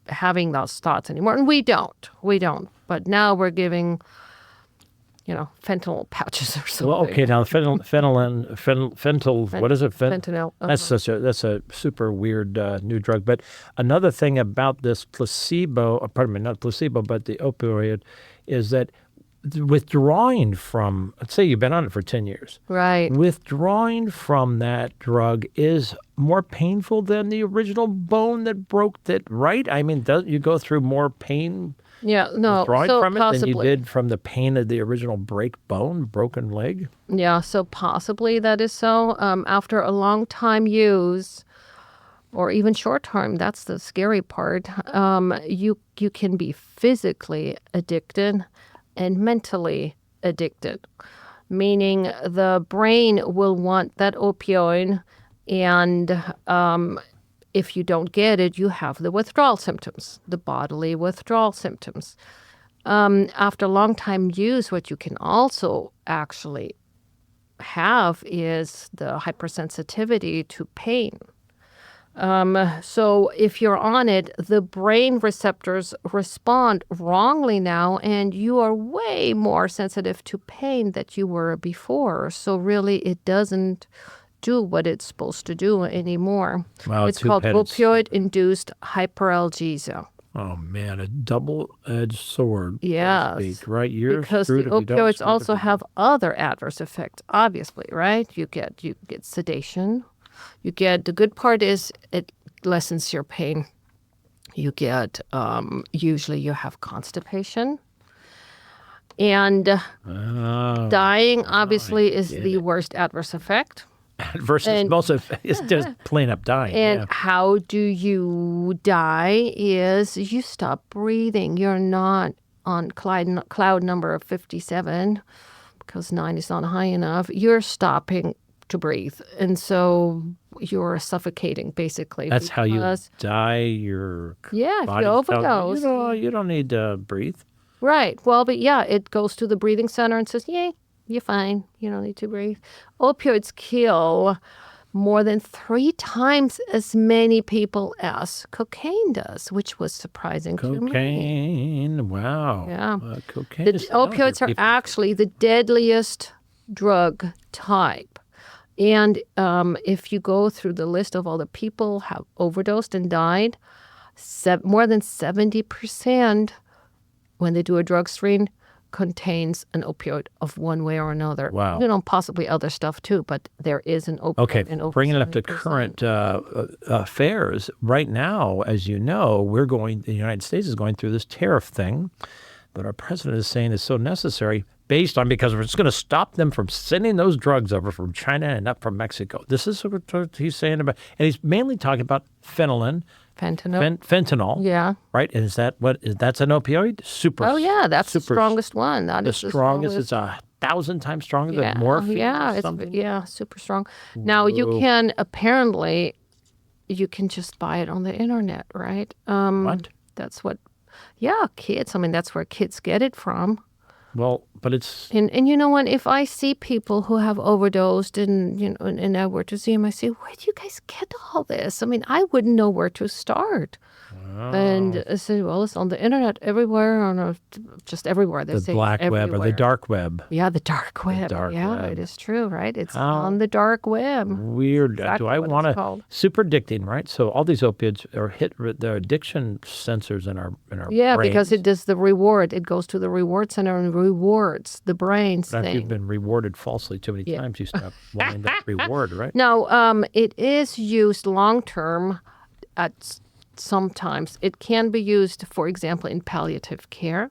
having those thoughts anymore. And we don't. But now we're giving, fentanyl pouches or something. Well, okay, now fentanyl, what is it? Fentanyl. That's a super weird new drug. But another thing about this placebo, pardon me, not placebo, but the opioid, is that withdrawing from, let's say you've been on it for 10 years. Right. Withdrawing from that drug is more painful than the original bone that broke it, right? I mean, you go through more pain withdrawing from it than you did from the pain of the original broken leg? Yeah, so possibly that is so. After a long time use, or even short term, that's the scary part, you can be physically addicted and mentally addicted, meaning the brain will want that opioid, and if you don't get it, you have the withdrawal symptoms, the bodily withdrawal symptoms. After a long time use, what you can also actually have is the hypersensitivity to pain. So if you're on it, the brain receptors respond wrongly now, and you are way more sensitive to pain than you were before. So really, it doesn't do what it's supposed to do anymore. Wow, it's called opioid-induced hyperalgesia. Oh, man, a double-edged sword. Yes. Right? You're because the opioids also have other adverse effects, obviously, right? You get sedation. The good part is it lessens your pain. You get, usually you have constipation. And dying, obviously, is the worst adverse effect. It's just plain up dying. And how do you die is you stop breathing. You're not on cloud number 57 because 9 is not high enough. You're stopping to breathe. And so you're suffocating, basically. That's how you die. Your if you overdose. You don't need to breathe. Right. Well, but it goes to the breathing center and says, you're fine. You don't need to breathe. Opioids kill more than 3 times as many people as cocaine does, which was surprising to me. Cocaine, wow. Yeah. Cocaine. The opioids are actually the deadliest drug type. And if you go through the list of all the people who have overdosed and died, more than 70% when they do a drug screen contains an opioid of one way or another. Wow. Possibly other stuff too, but there is an opioid. Okay, in over bringing it up to 70%. current affairs, right now, as you know, the United States is going through this tariff thing that our president is saying is so necessary because we're just going to stop them from sending those drugs over from China and up from Mexico. This is what he's saying about, and he's mainly talking about Fentanyl. Fentanyl. Right? And that's an opioid? Oh, yeah. That's the strongest one. That is the strongest. It's 1,000 times stronger than morphine or something? Super strong. Now, you can just buy it on the internet, right? What? That's what, kids. I mean, that's where kids get it from. Well, but it's... And you know what? If I see people who have overdosed and I were to see them, I say, where do you guys get all this? I mean, I wouldn't know where to start. Oh. And I said, well, it's on the internet everywhere, just everywhere. They say black everywhere. web or the dark web. Yeah, the dark web. Web. It is true, right? It's on the dark web. Weird. Exactly do I want to... Super addicting, right? So all these opiates are hit with the addiction sensors in our brains. Because it does the reward. It goes to the reward center and rewards the brain's but thing. If you've been rewarded falsely too many times, you stop wanting that reward, right? No, it is used long-term sometimes. It can be used, for example, in palliative care,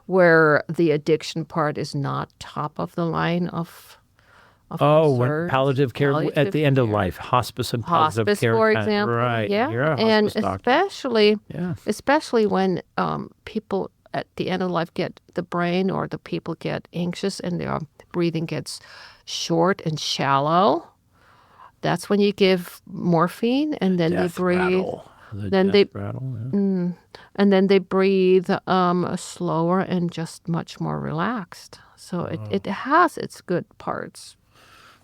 where the addiction part is not top of the line of when palliative care at the end of life, hospice and palliative care. For example. Right. Yeah. You're a and hospice especially when people at the end of life get the brain or the people get anxious and their breathing gets short and shallow. That's when you give morphine and then they breathe. And then they breathe slower and just much more relaxed. So it has its good parts.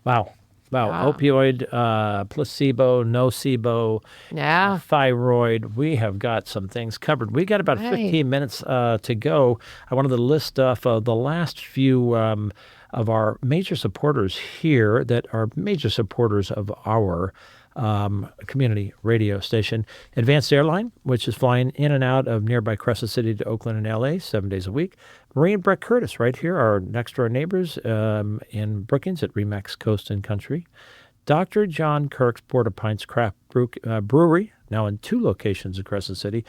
Wow. Wow, opioid, placebo, nocebo, Yeah. thyroid. We have got some things covered. We got about Right. 15 minutes to go. I wanted to list off the last few of our major supporters here that are major supporters of our community radio station. Advanced Airline, which is flying in and out of nearby Crescent City to Oakland and L.A. 7 days a week. Marie and Brett Curtis right here, our next-door neighbors in Brookings at Remax Coast and Country. Dr. John Kirk's Porta Pints Craft Brewery, now in 2 locations in Crescent City.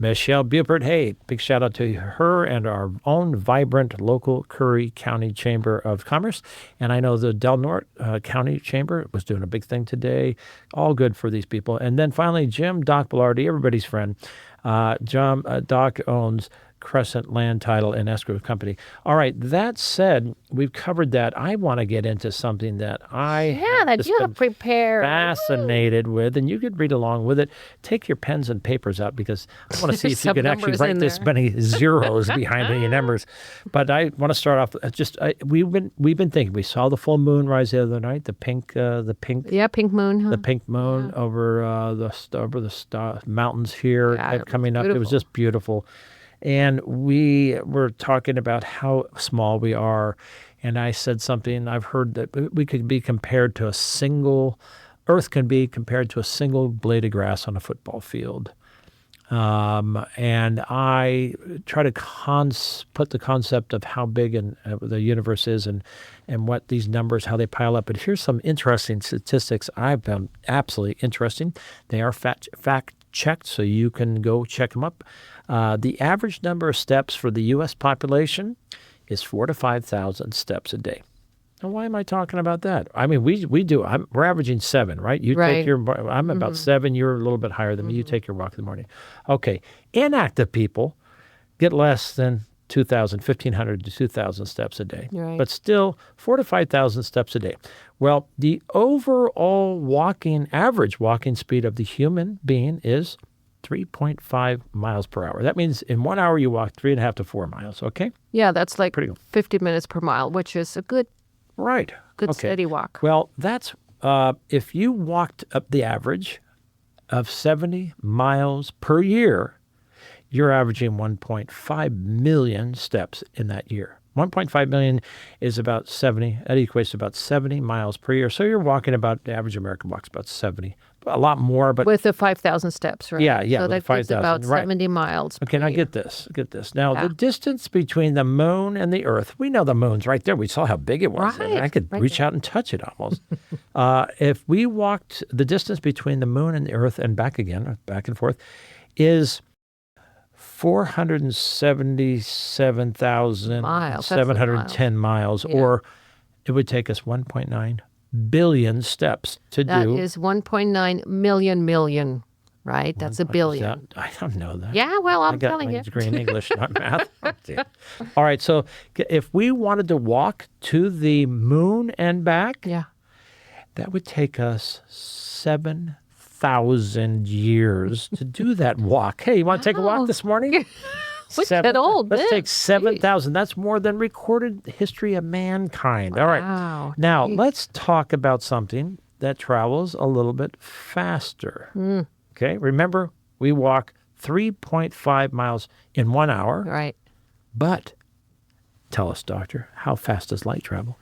Michelle Bupert, hey, big shout out to her and our own vibrant local Curry County Chamber of Commerce. And I know the Del Norte County Chamber was doing a big thing today. All good for these people. And then finally, Jim Doc Bellardi, everybody's friend. Doc owns Crescent Land Title and Escrow Company. All right, that said, we've covered that. I want to get into something that that you have prepared. Fascinated with, and you could read along with it. Take your pens and papers out because I want to see if you Some can actually numbers write in this there. many zeros behind any numbers. But I want to start off. We've been thinking. We saw the full moon rise the other night. The pink Yeah, pink moon. Huh? the pink moon over the mountains here Yeah, it was coming up. It was beautiful. just beautiful. And we were talking about how small we are. And I said something, I've heard that we could be compared to Earth can be compared to a single blade of grass on a football field. And I try to put the concept of how big the universe is and what these numbers, how they pile up. But here's some interesting statistics I've found absolutely interesting. They are fact-checked, so you can go check them up. The average number of steps for the U.S. population is 4,000 to 5,000 steps a day. Now, why am I talking about that? I mean, we do. We're averaging 7, right? You Right. take your. I'm about 7. You're a little bit higher than me. You take your walk in the morning. Okay. Inactive people get less than 2,000, 1,500 to 2,000 steps a day. Right. But still, 4,000 to 5,000 steps a day. Well, the overall average walking speed of the human being is 3.5 miles per hour. That means in 1 hour you walk 3.5 to 4 miles. Okay. Yeah, that's like Pretty good. 50 minutes per mile, which is a good Right. Okay. steady walk. Well, that's if you walked up the average of 70 miles per year, you're averaging 1.5 million steps in that year. 1.5 million is about 70. That equates to about 70 miles per year. So you're walking about, the average American walks about 70. A lot more, but With the 5,000 steps, right? Yeah, So with that the gives 5,000, about right. 70 miles. okay, per now year. get this. Now, Yeah. the distance between the moon and the Earth, we know the moon's right there. We saw how big it was. and Right, I could right reach out and touch it almost. If we walked the distance between the moon and the Earth and back again, or back and forth, is 477,710 miles, Yeah. or it would take us 1.9 billion steps to That do. is 1.9 million, right? That's a billion. I don't know that. Yeah, well, I I'm got telling my you. degree in English, not math. All right, so if we wanted to walk to the moon and back, Yeah. that would take us 7,000 years to do that walk. Hey, you want to take a Wow. walk this morning? We get old Let's then. take 7,000. That's more than recorded history of mankind. All right. Wow. Now, let's talk about something that travels a little bit faster. Okay, remember, we walk 3.5 miles in 1 hour. Right. But tell us, doctor, how fast does light travel?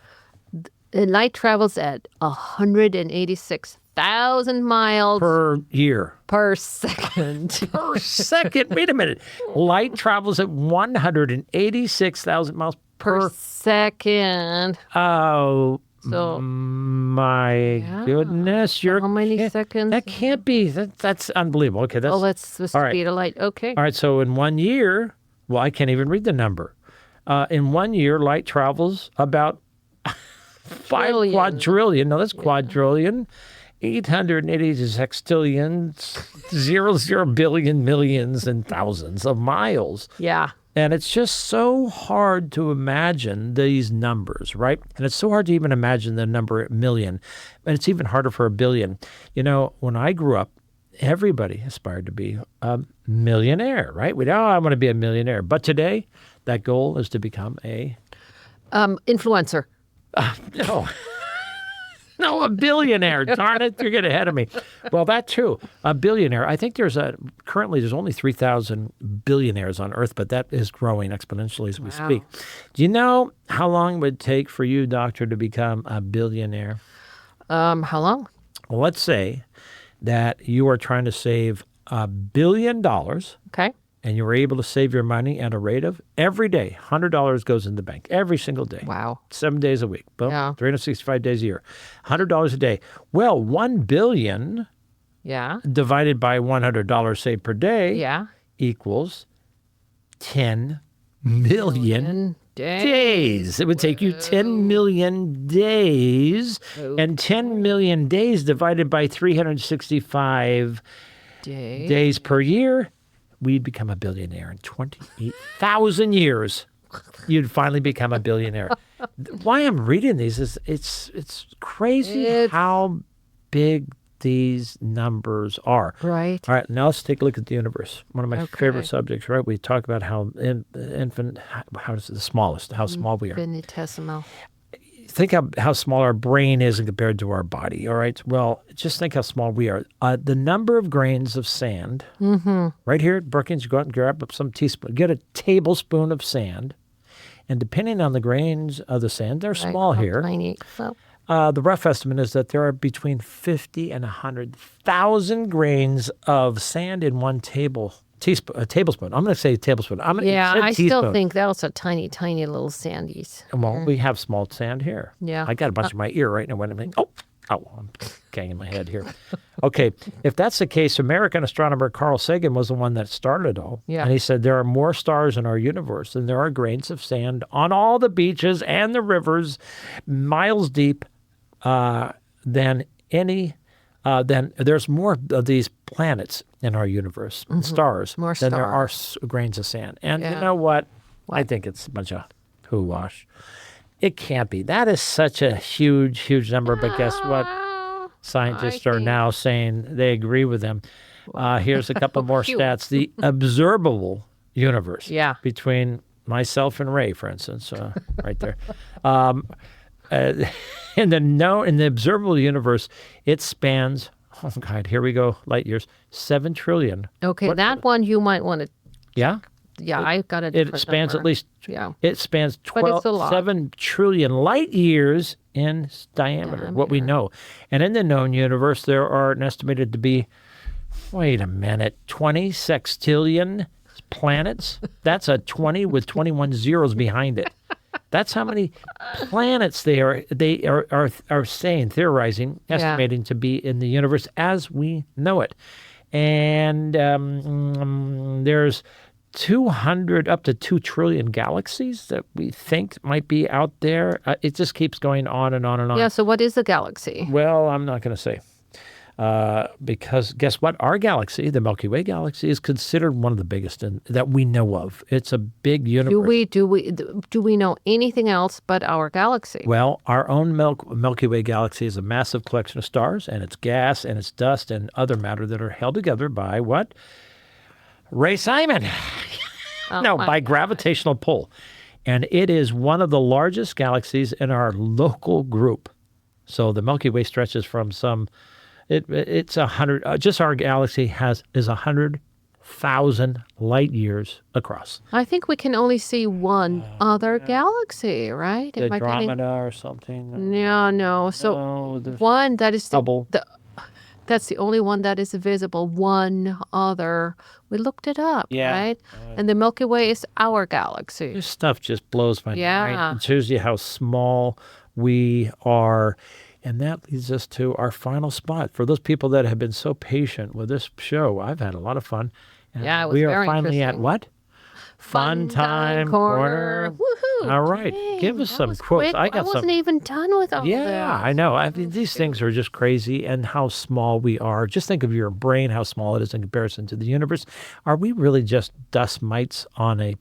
The light travels at 186,000 miles Per year. per second. Per second. Wait a minute. Light travels at 186,000 miles per second. Oh, So my goodness. How many seconds? That can't be. That's unbelievable. Okay, that's Oh, that's the all right. speed of light. Okay. All right, so in 1 year, well, I can't even read the number. In 1 year, light travels about 5 Trillion. quadrillion. No, that's quadrillion. 880 sextillions, 00 billion millions and thousands of miles. Yeah. And it's just so hard to imagine these numbers, right? And it's so hard to even imagine the number million. And it's even harder for a billion. You know, when I grew up, everybody aspired to be a millionaire, right? I want to be a millionaire. But today, that goal is to become a... Influencer. No. No, a billionaire. Darn it, you're getting ahead of me. Well, that too. A billionaire. I think currently there's only 3,000 billionaires on Earth, but that is growing exponentially as we speak. Do you know how long it would take for you, doctor, to become a billionaire? How long? Well, let's say that you are trying to save $1 billion. Okay. And you were able to save your money at a rate of every day, $100 goes in the bank every single day. Wow. 7 days a week. Boom. Yeah. 365 days a year. $100 a day. Well, 1 billion divided by $100 saved per day equals 10 million days. It would take you 10 million days. And 10 million days divided by 365 days per year, we'd become a billionaire in 28,000 years. You'd finally become a billionaire. Why I'm reading these is it's crazy how big these numbers are. Right. All right, now let's take a look at the universe. One of my favorite subjects, right? We talk about how how is it the smallest, how small we are. Infinitesimal. Think how small our brain is compared to our body, all right? Well, just think how small we are. The number of grains of sand, right here at Brookings, you go out and grab up some teaspoon, get a tablespoon of sand, and depending on the grains of the sand, they're small here. Tiny. Well, The rough estimate is that there are between 50 and 100,000 grains of sand in one tablespoon. I'm going to say tablespoon. I still think those are tiny, tiny little sandies. Well, we have small sand here. Yeah. I got a bunch in my ear right now. When I'm like, I'm ganging my head here. Okay, if that's the case, American astronomer Carl Sagan was the one that started it all. Yeah. And he said there are more stars in our universe than there are grains of sand on all the beaches and the rivers, miles deep, than there's more of these planets in our universe, stars, than there are grains of sand. And you know what? I think it's a bunch of hoo-wash. It can't be. That is such a huge, huge number. But guess what? Scientists are now saying they agree with them. Here's a couple more stats. The observable universe between myself and Ray, for instance, right there. In the observable universe, it spans, oh God, here we go, light years, 7 trillion. Okay, that one you might want to. Yeah? Yeah, I got a different It spans number. at least, it spans But it's a lot. 7 trillion light years in diameter, what we know. And in the known universe, there are an estimated to be, wait a minute, 20 sextillion planets? That's a 20 with 21 zeros behind it. That's how many planets they are saying, theorizing, estimating to be in the universe as we know it. And there's 200 up to 2 trillion galaxies that we think might be out there. It just keeps going on and on and on. Yeah, so what is a galaxy? Well, I'm not going to say. Because guess what? Our galaxy, the Milky Way galaxy, is considered one of the biggest that we know of. It's a big universe. Do we know anything else but our galaxy? Well, our own Milky Way galaxy is a massive collection of stars, and it's gas, and it's dust, and other matter that are held together by what? Ray Simon. By gravitational pull. And it is one of the largest galaxies in our local group. So the Milky Way stretches from some... It's 100. Just our galaxy is 100,000 light years across. I think we can only see one other galaxy, right? Andromeda or something. No. So one that is double. That's the only one that is visible. One other. We looked it up, right? And the Milky Way is our galaxy. This stuff just blows my mind. It shows you how small we are. And that leads us to our final spot. For those people that have been so patient with this show, I've had a lot of fun. And it was we are very finally interesting. at what? Fun Time Corner. Woohoo! All right. Dang, Give us that some was quotes. quick. I wasn't even done with all that. Yeah, I know. I mean, these things are just crazy and how small we are. Just think of your brain, how small it is in comparison to the universe. Are we really just dust mites on a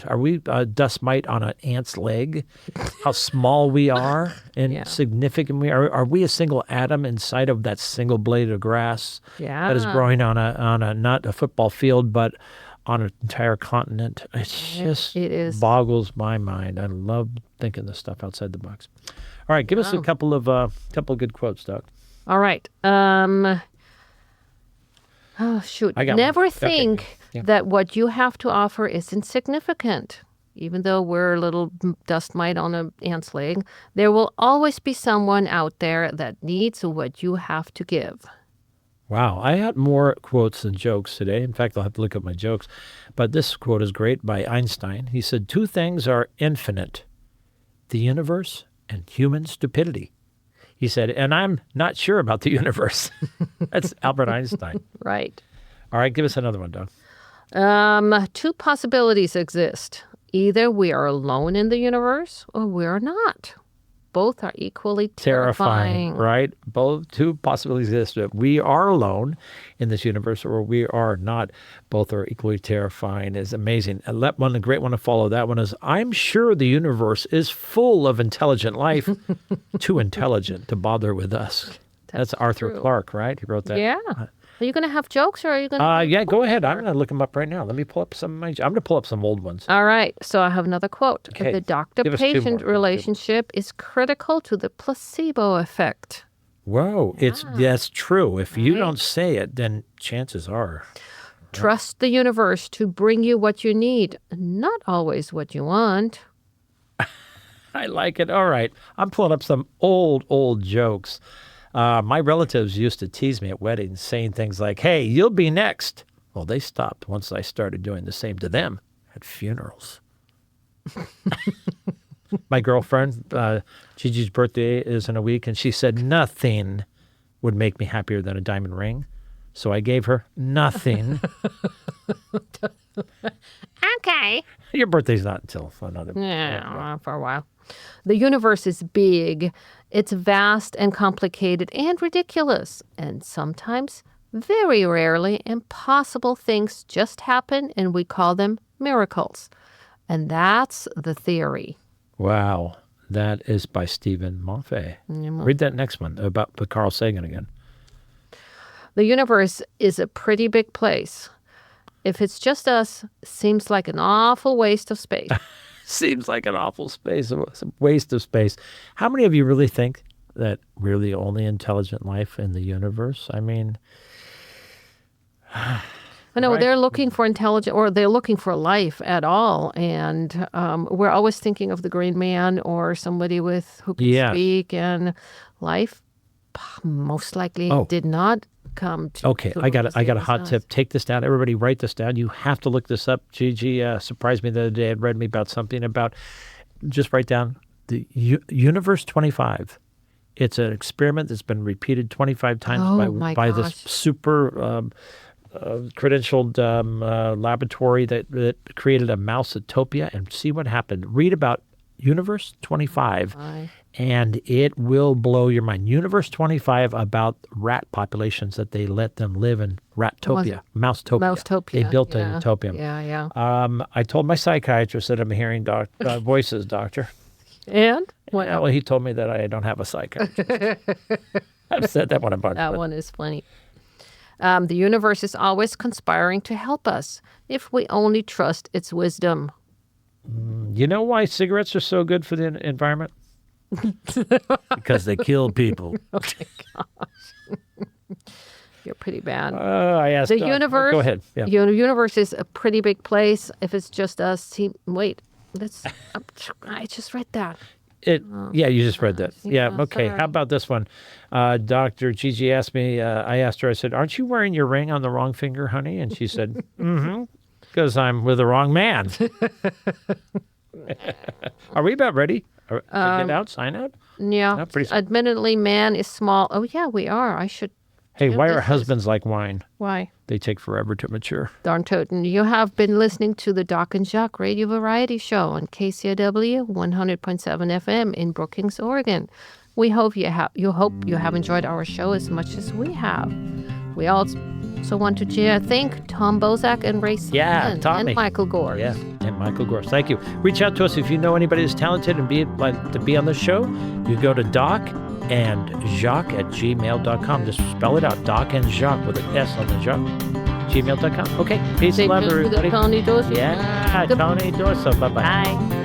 are we a dust mite on an ant's leg? How small we are and significant we are. Are we a single atom inside of that single blade of grass that is growing on a not a football field, but on an entire continent. It just it is. boggles my mind. I love thinking this stuff outside the box. All right, give us a couple of good quotes, Doc. All right. Shoot. I got Never one. think Okay. Yeah. that what you have to offer is insignificant. Even though we're a little dust mite on an ant's leg, there will always be someone out there that needs what you have to give. Wow, I had more quotes than jokes today. In fact, I'll have to look up my jokes. But this quote is great by Einstein. He said, 2 things are infinite, the universe and human stupidity. He said, and I'm not sure about the universe. That's Albert Einstein. Right. All right, give us another one, Doug. 2 possibilities exist. Either we are alone in the universe or we are not. Both are equally terrifying. Right? Both 2 possibilities exist. We are alone in this universe or we are not. Both are equally terrifying. It's amazing. And a great one to follow that one is, I'm sure the universe is full of intelligent life, too intelligent to bother with us. That's Arthur true. Clarke, right? He wrote that. Yeah. Are you going to have jokes or are you going to? Yeah, go ahead. I'm going to look them up right now. Let me pull up some. I'm going to pull up some old ones. All right. So I have another quote. Okay. The Give us 2 doctor-patient more. relationship is critical to the placebo effect. Whoa, that's true. If you don't say it, then chances are. Trust the universe to bring you what you need, not always what you want. I like it. All right. I'm pulling up some old jokes. My relatives used to tease me at weddings saying things like, hey, you'll be next. Well, they stopped once I started doing the same to them at funerals. My girlfriend, Gigi's birthday is in a week, and she said nothing would make me happier than a diamond ring. So I gave her nothing. Okay. Your birthday's not until another. Yeah, for a while. The universe is big. It's vast and complicated and ridiculous. And sometimes, very rarely, impossible things just happen and we call them miracles. And that's the theory. Wow. That is by Stephen Moffat. Read that next one about Carl Sagan again. The universe is a pretty big place. If it's just us, seems like an awful waste of space. Seems like an awful space, a waste of space. How many of you really think that we're the only intelligent life in the universe? I mean, I know right? they're looking for intelligent, or they're looking for life at all, and we're always thinking of the Green Man or somebody who can speak, and life most likely did not come to. Okay, I got a hot tip. Take this down. Everybody, write this down. You have to look this up. Gigi surprised me the other day. Had read me about something about. Just write down the Universe 25. It's an experiment that's been repeated 25 times by this super credentialed laboratory that created a mouse-utopia, and see what happened. Read about Universe 25, and it will blow your mind. Universe 25 about rat populations that they let them live in Rattopia, Mousetopia. Mousetopia. They built a utopia. Yeah. I told my psychiatrist that I'm hearing voices, doctor. And? What? Well, he told me that I don't have a psychiatrist. I've said that one a bunch. That one is funny. The universe is always conspiring to help us if we only trust its wisdom. You know why cigarettes are so good for the environment? Because they kill people. Oh my gosh. You're pretty bad. I asked the universe. Go ahead. Yeah. The universe is a pretty big place. If it's just us, wait. I just read that. Yeah, you just read that. Yeah. Okay. Sorry. How about this one? Dr. Gigi asked me. I asked her. I said, "Aren't you wearing your ring on the wrong finger, honey?" And she said, "Mm-hmm, because I'm with the wrong man." Are we about ready? To get out? Sign out? Yeah. No, pretty soon. Admittedly, man is small. Oh yeah, we are. I should. Hey, why are husbands like wine? Why? They take forever to mature. Darn tootin'. You have been listening to the Doc and Jacques Radio Variety Show on KCIW 100.7 FM in Brookings, Oregon. We hope you have enjoyed our show as much as we have. We also want to thank Tom Bozak and Ray Simon Tommy. and Michael Gorse. Yeah, and Michael Gorse. Thank you. Reach out to us if you know anybody who's talented and like to be on the show. You go to docandjacques@gmail.com. Just spell it out, Doc and Jacques with an S on the Jacques. gmail.com. Okay. Peace Stay and love, tuned to the everybody. Tony Dorsey. Yeah, Good- Tony Dorso. Bye-bye. Bye.